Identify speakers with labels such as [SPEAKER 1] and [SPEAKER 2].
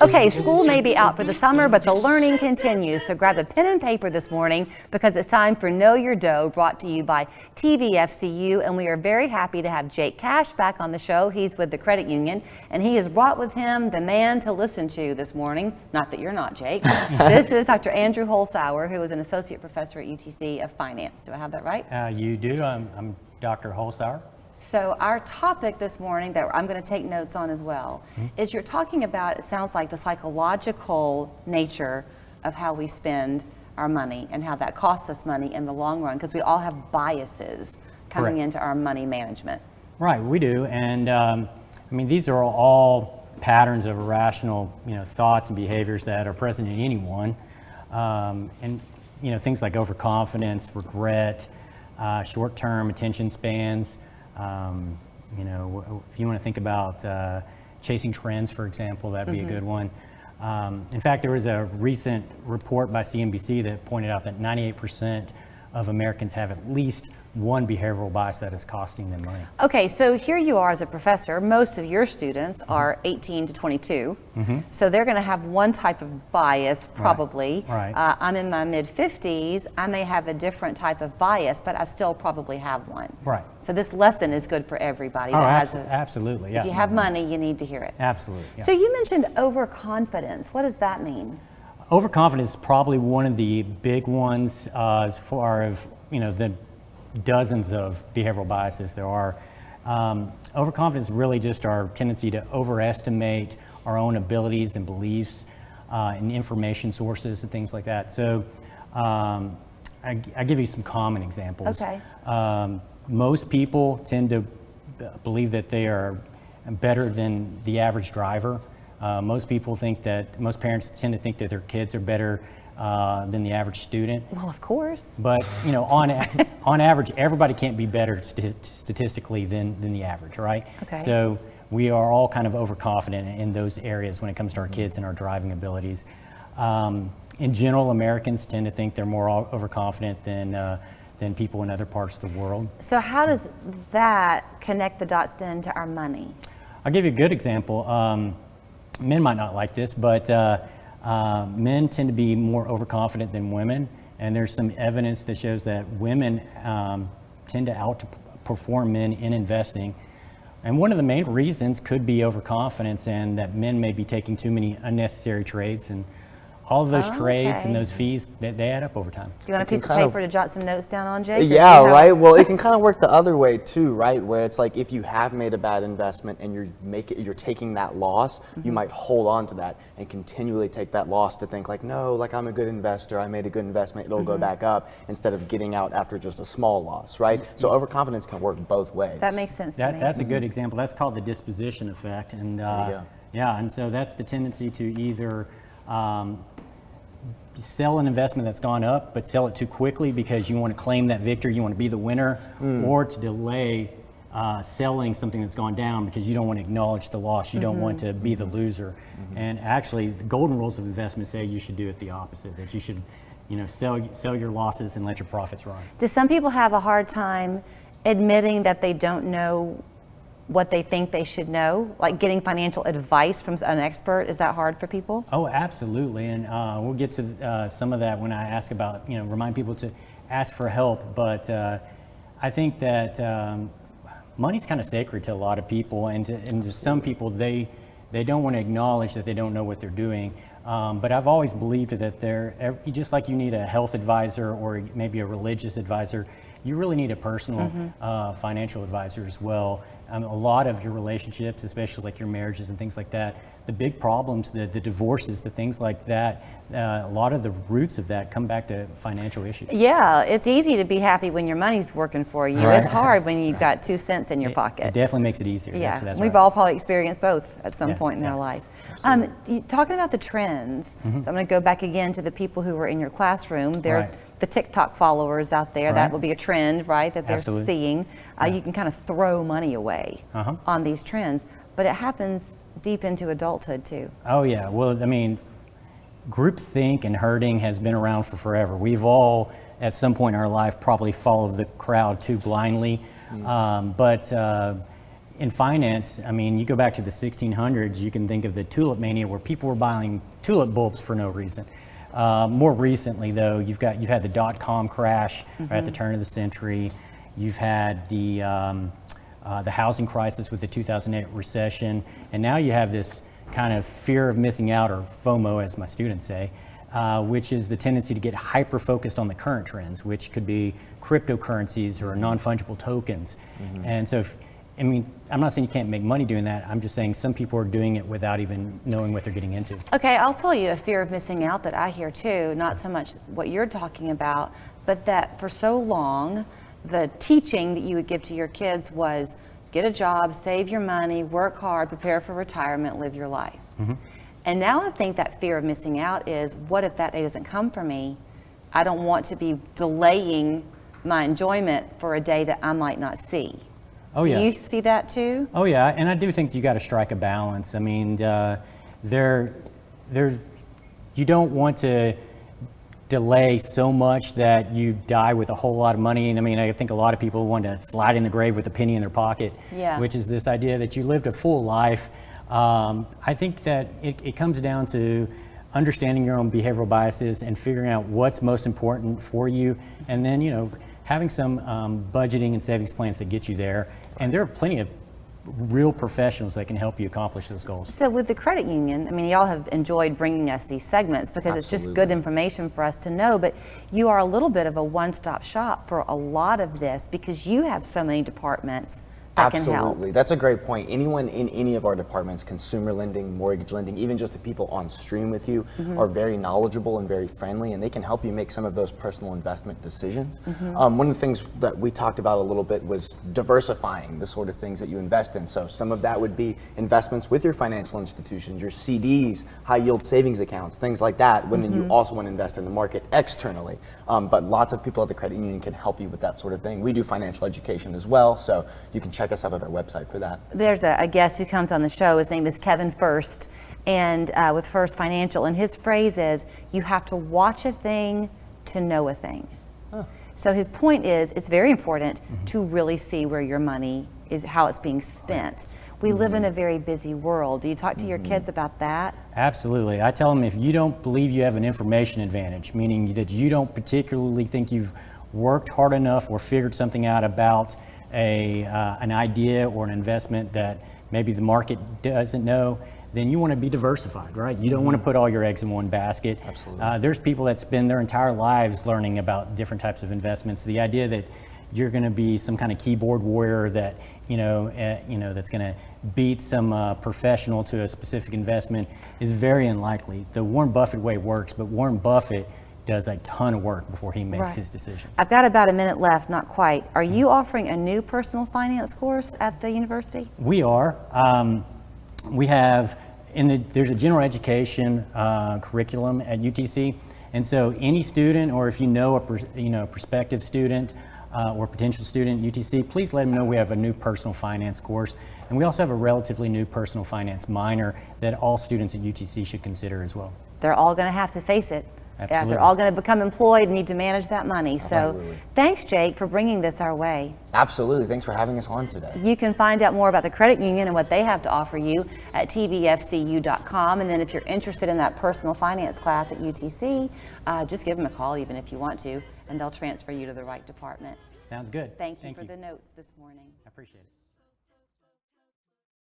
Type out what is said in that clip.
[SPEAKER 1] Okay, school may be out for the summer, but the learning continues. So grab a pen and paper this morning because it's time for Know Your Dough, brought to you by TVFCU. And we are very happy to have Jake Cash back on the show. He's with the credit union, and he has brought with him the man to listen to this morning. Not that you're not, Jake. This is Dr. Andrew Holzhauer, who is an associate professor at UTC of finance. Do I have that right?
[SPEAKER 2] You do. I'm Dr. Holzhauer.
[SPEAKER 1] So our topic this morning that I'm going to take notes on as well is you're talking about, it sounds like, the psychological nature of how we spend our money and how that costs us money in the long run, because we all have biases coming
[SPEAKER 2] Correct.
[SPEAKER 1] into our money management.
[SPEAKER 2] Right, we do. And I mean, these are all patterns of irrational, thoughts and behaviors that are present in anyone. And things like overconfidence, regret, short-term attention spans. If you want to think about chasing trends, for example, that'd be a good one. In fact, there was a recent report by CNBC that pointed out that 98% of Americans have at least one behavioral bias that is costing them money.
[SPEAKER 1] Okay, so here you are as a professor. Most of your students are 18 to 22, so they're going to have one type of bias probably.
[SPEAKER 2] Right.
[SPEAKER 1] I'm in my mid-50s. I may have a different type of bias, but I still probably have one.
[SPEAKER 2] Right.
[SPEAKER 1] So this lesson is good for everybody.
[SPEAKER 2] Oh,
[SPEAKER 1] that has
[SPEAKER 2] absolutely. Yeah.
[SPEAKER 1] If you have money, you need to hear it.
[SPEAKER 2] Absolutely. Yeah.
[SPEAKER 1] So you mentioned overconfidence. What does that mean?
[SPEAKER 2] Overconfidence is probably one of the big ones as far as the dozens of behavioral biases there are. Overconfidence is really just our tendency to overestimate our own abilities and beliefs and information sources and things like that. So I give you some common examples.
[SPEAKER 1] Okay.
[SPEAKER 2] Most people tend to believe that they are better than the average driver. Most parents tend to think that their kids are better than the average student.
[SPEAKER 1] Well, of course.
[SPEAKER 2] But on average, everybody can't be better statistically than the average, right?
[SPEAKER 1] Okay.
[SPEAKER 2] So we are all kind of overconfident in those areas when it comes to our kids and our driving abilities. In general, Americans tend to think they're more overconfident than people in other parts of the world.
[SPEAKER 1] So how does that connect the dots then to our money?
[SPEAKER 2] I'll give you a good example. Men might not like this, but men tend to be more overconfident than women, and there's some evidence that shows that women tend to outperform men in investing. And one of the main reasons could be overconfidence, and that men may be taking too many unnecessary trades, and all of those trades and those fees, they add up over time.
[SPEAKER 1] Do you want a piece of paper to jot some notes down on, Jake?
[SPEAKER 3] Yeah, right. Well, it can kind of work the other way too, right? Where it's like if you have made a bad investment and you're taking that loss, you might hold on to that and continually take that loss to think like, no, like I'm a good investor, I made a good investment, it'll go back up, instead of getting out after just a small loss, right? So overconfidence can work both ways.
[SPEAKER 1] That makes sense to me.
[SPEAKER 2] That's a good example. That's called the disposition effect, and and so that's the tendency to either sell an investment that's gone up, but sell it too quickly because you want to claim that victory, you want to be the winner, or to delay selling something that's gone down because you don't want to acknowledge the loss, you don't want to be the loser. And actually, the golden rules of investment say you should do it the opposite, that you should sell your losses and let your profits run.
[SPEAKER 1] Do some people have a hard time admitting that they don't know what they think they should know, like getting financial advice from an expert? Is that hard for people?
[SPEAKER 2] Oh, absolutely, and we'll get to some of that when I ask about, remind people to ask for help, but I think that money's kind of sacred to a lot of people, and to some people, they don't want to acknowledge that they don't know what they're doing. But I've always believed that just like you need a health advisor or maybe a religious advisor, you really need a personal financial advisor as well. A lot of your relationships, especially like your marriages and things like that, the big problems, the divorces, the things like that, a lot of the roots of that come back to financial issues.
[SPEAKER 1] Yeah, it's easy to be happy when your money's working for you.
[SPEAKER 2] Right.
[SPEAKER 1] It's hard when you've got 2 cents in your pocket.
[SPEAKER 2] It definitely makes it easier.
[SPEAKER 1] Yeah,
[SPEAKER 2] That's
[SPEAKER 1] we've
[SPEAKER 2] right.
[SPEAKER 1] all probably experienced both at some point in our life. Talking about the trends, so I'm going to go back again to the people who were in your classroom. They're the TikTok followers out there. That will be a trend, right, that they're seeing. You can kind of throw money away on these trends, but it happens deep into adulthood too.
[SPEAKER 2] Oh yeah, well, I mean, groupthink and herding has been around for forever. We've all at some point in our life probably follow the crowd too blindly. But in finance, I mean, you go back to the 1600s, you can think of the tulip mania where people were buying tulip bulbs for no reason. More recently, though, you've had the dot-com crash at the turn of the century. You've had the housing crisis with the 2008 recession, and now you have this kind of fear of missing out, or FOMO, as my students say, which is the tendency to get hyper-focused on the current trends, which could be cryptocurrencies or non-fungible tokens. And so, I mean, I'm not saying you can't make money doing that. I'm just saying some people are doing it without even knowing what they're getting into.
[SPEAKER 1] Okay, I'll tell you a fear of missing out that I hear too, not so much what you're talking about, but that for so long, the teaching that you would give to your kids was get a job, save your money, work hard, prepare for retirement, live your life. And now I think that fear of missing out is, what if that day doesn't come for me? I don't want to be delaying my enjoyment for a day that I might not see.
[SPEAKER 2] Oh, yeah.
[SPEAKER 1] Do you see that too?
[SPEAKER 2] Oh, yeah, and I do think you got to strike a balance. I mean, you don't want to delay so much that you die with a whole lot of money. And I mean, I think a lot of people want to slide in the grave with a penny in their pocket, which is this idea that you lived a full life. I think that it comes down to understanding your own behavioral biases and figuring out what's most important for you, and then, you know, having some budgeting and savings plans that get you there. And there are plenty of real professionals that can help you accomplish those goals.
[SPEAKER 1] So with the credit union, I mean, y'all have enjoyed bringing us these segments because it's just good information for us to know, but you are a little bit of a one-stop shop for a lot of this because you have so many departments that can help.
[SPEAKER 3] Absolutely. That's a great point. Anyone in any of our departments, consumer lending, mortgage lending, even just the people on stream with you are very knowledgeable and very friendly, and they can help you make some of those personal investment decisions. One of the things that we talked about a little bit was diversifying the sort of things that you invest in. So some of that would be investments with your financial institutions, your CDs, high yield savings accounts, things like that, when then you also want to invest in the market externally. But lots of people at the credit union can help you with that sort of thing. We do financial education as well, so you can check us out at our website for that.
[SPEAKER 1] There's a guest who comes on the show. His name is Kevin First, and with First Financial, and his phrase is, you have to watch a thing to know a thing. So his point is, it's very important to really see where your money is, how it's being spent. We live in a very busy world. Do you talk to your kids about that?
[SPEAKER 2] Absolutely. I tell them, if you don't believe you have an information advantage, meaning that you don't particularly think you've worked hard enough or figured something out about an idea or an investment that maybe the market doesn't know, then you want to be diversified, right? You don't want to put all your eggs in one basket.
[SPEAKER 3] Absolutely.
[SPEAKER 2] There's people that spend their entire lives learning about different types of investments. The idea that you're going to be some kind of keyboard warrior that that's going to beat some professional to a specific investment is very unlikely. The Warren Buffett way works, but Warren Buffett does a ton of work before he makes his decisions.
[SPEAKER 1] I've got about a minute left, not quite. Are you offering a new personal finance course at the university?
[SPEAKER 2] We are. We have, there's a general education curriculum at UTC, and so any student, or if you know a prospective student or potential student at UTC, please let them know we have a new personal finance course. And we also have a relatively new personal finance minor that all students at UTC should consider as well.
[SPEAKER 1] They're all going to have to face it.
[SPEAKER 2] Absolutely.
[SPEAKER 1] They're all going to become employed and need to manage that money. So thanks, Jake, for bringing this our way.
[SPEAKER 3] Absolutely. Thanks for having us on today.
[SPEAKER 1] You can find out more about the credit union and what they have to offer you at TVFCU.com. And then if you're interested in that personal finance class at UTC, just give them a call even if you want to, and they'll transfer you to the right department.
[SPEAKER 2] Sounds good.
[SPEAKER 1] Thank you for the notes this morning.
[SPEAKER 2] I appreciate it.